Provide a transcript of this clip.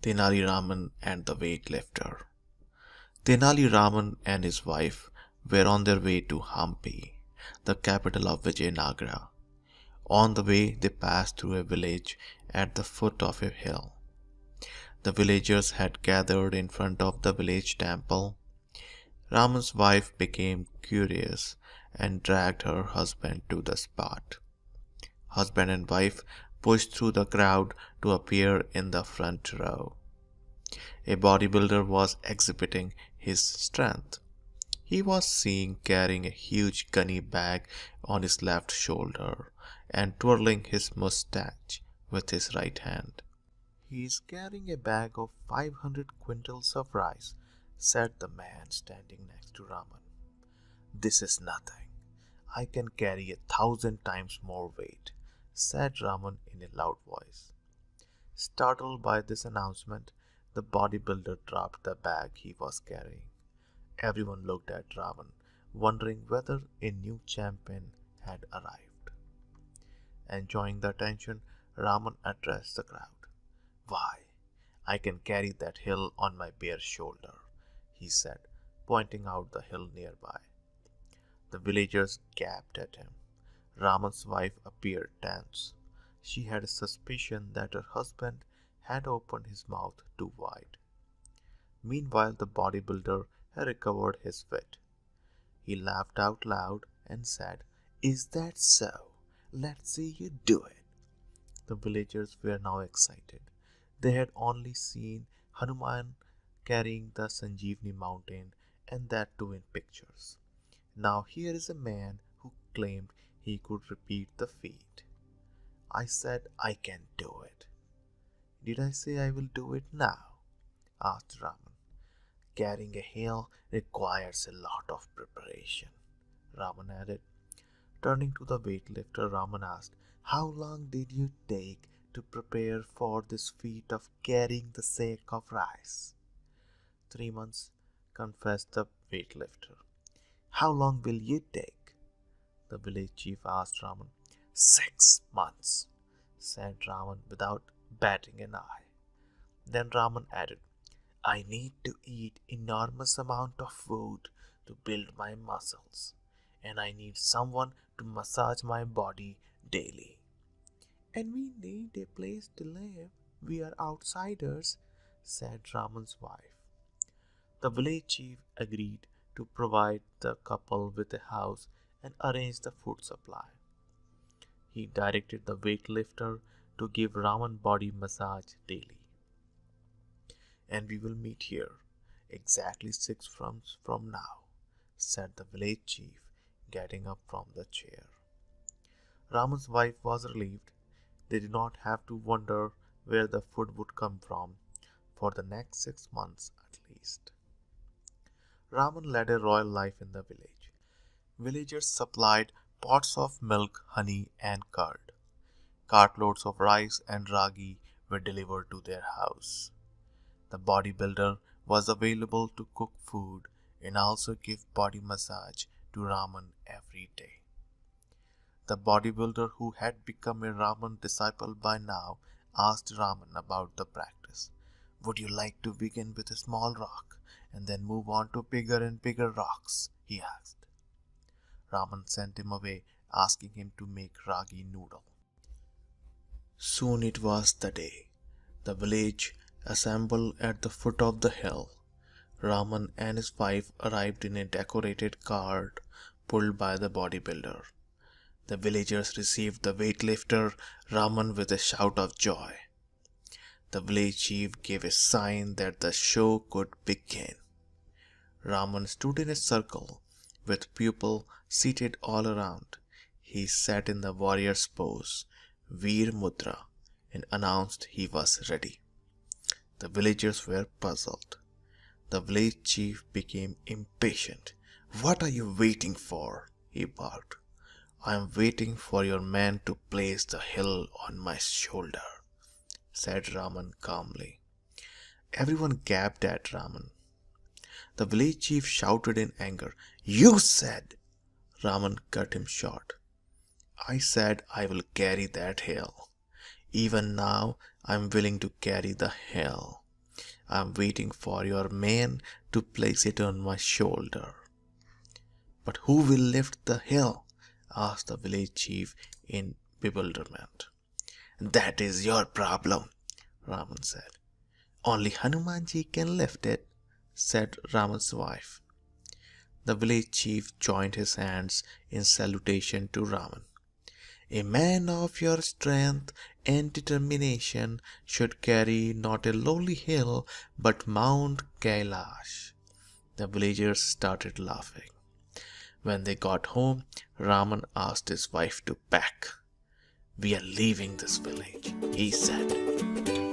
Tenali Raman and the weightlifter. Tenali Raman and his wife were on their way to Hampi, the capital of Vijayanagara. On the way, they passed through a village at the foot of a hill. The villagers had gathered in front of the village temple. Raman's wife became curious and dragged her husband to the spot. Husband and wife pushed through the crowd to appear in the front row. A bodybuilder was exhibiting his strength. He was seen carrying a huge gunny bag on his left shoulder and twirling his mustache with his right hand. "He is carrying a bag of 500 quintals of rice," said the man standing next to Raman. "This is nothing. I can carry 1,000 times more weight," said Raman in a loud voice. Startled by this announcement, the bodybuilder dropped the bag he was carrying. Everyone looked at Raman, wondering whether a new champion had arrived. Enjoying the attention, Raman addressed the crowd. "Why, I can carry that hill on my bare shoulder," he said, pointing out the hill nearby. The villagers gaped at him. Raman's wife appeared tense. She had a suspicion that her husband had opened his mouth too wide. Meanwhile, the bodybuilder had recovered his wit. He laughed out loud and said, "Is that so? Let's see you do it." The villagers were now excited. They had only seen Hanuman carrying the Sanjeevani mountain, and that too in pictures. Now here is a man who claimed he could repeat the feat. "I said I can do it." "Did I say I will do it now?" asked Raman. "Carrying a hill requires a lot of preparation," Raman added. Turning to the weightlifter, Raman asked, "How long did you take to prepare for this feat of carrying the sack of rice?" "3 months," confessed the weightlifter. "How long will you take?" the village chief asked Raman. 6 months, said Raman without batting an eye. Then Raman added, "I need to eat enormous amount of food to build my muscles, and I need someone to massage my body daily. And we need a place to live. We are outsiders," said Raman's wife. The village chief agreed to provide the couple with a house and arrange the food supply. He directed the weightlifter to give Raman body massage daily. "And we will meet here exactly 6 months from now," said the village chief, getting up from the chair. Raman's wife was relieved. They did not have to wonder where the food would come from for the next 6 months at least. Raman led a royal life in the village. Villagers supplied pots of milk, honey, and curd. Cartloads of rice and ragi were delivered to their house. The bodybuilder was available to cook food and also give body massage to Raman every day. The bodybuilder, who had become a Raman disciple by now, asked Raman about the practice. "Would you like to begin with a small rock and then move on to bigger and bigger rocks?" he asked. Raman sent him away, asking him to make ragi noodle. Soon it was the day. The village assembled at the foot of the hill. Raman and his wife arrived in a decorated cart pulled by the bodybuilder. The villagers received the weightlifter Raman with a shout of joy. The village chief gave a sign that the show could begin. Raman stood in a circle with people seated all around. He sat in the warrior's pose, Veer Mudra, and announced he was ready. The villagers were puzzled. The village chief became impatient. "What are you waiting for?" he barked. "I am waiting for your man to place the hill on my shoulder," said Raman calmly. Everyone gaped at Raman. The village chief shouted in anger, "You said—" Raman cut him short. "I said I will carry that hill. Even now I am willing to carry the hill. I am waiting for your man to place it on my shoulder." "But who will lift the hill?" asked the village chief in bewilderment. "That is your problem," Raman said. "Only Hanumanji can lift it," said Raman's wife. The village chief joined his hands in salutation to Raman. "A man of your strength and determination should carry not a lowly hill but Mount Kailash." The villagers started laughing. When they got home, Raman asked his wife to pack. "We are leaving this village," he said.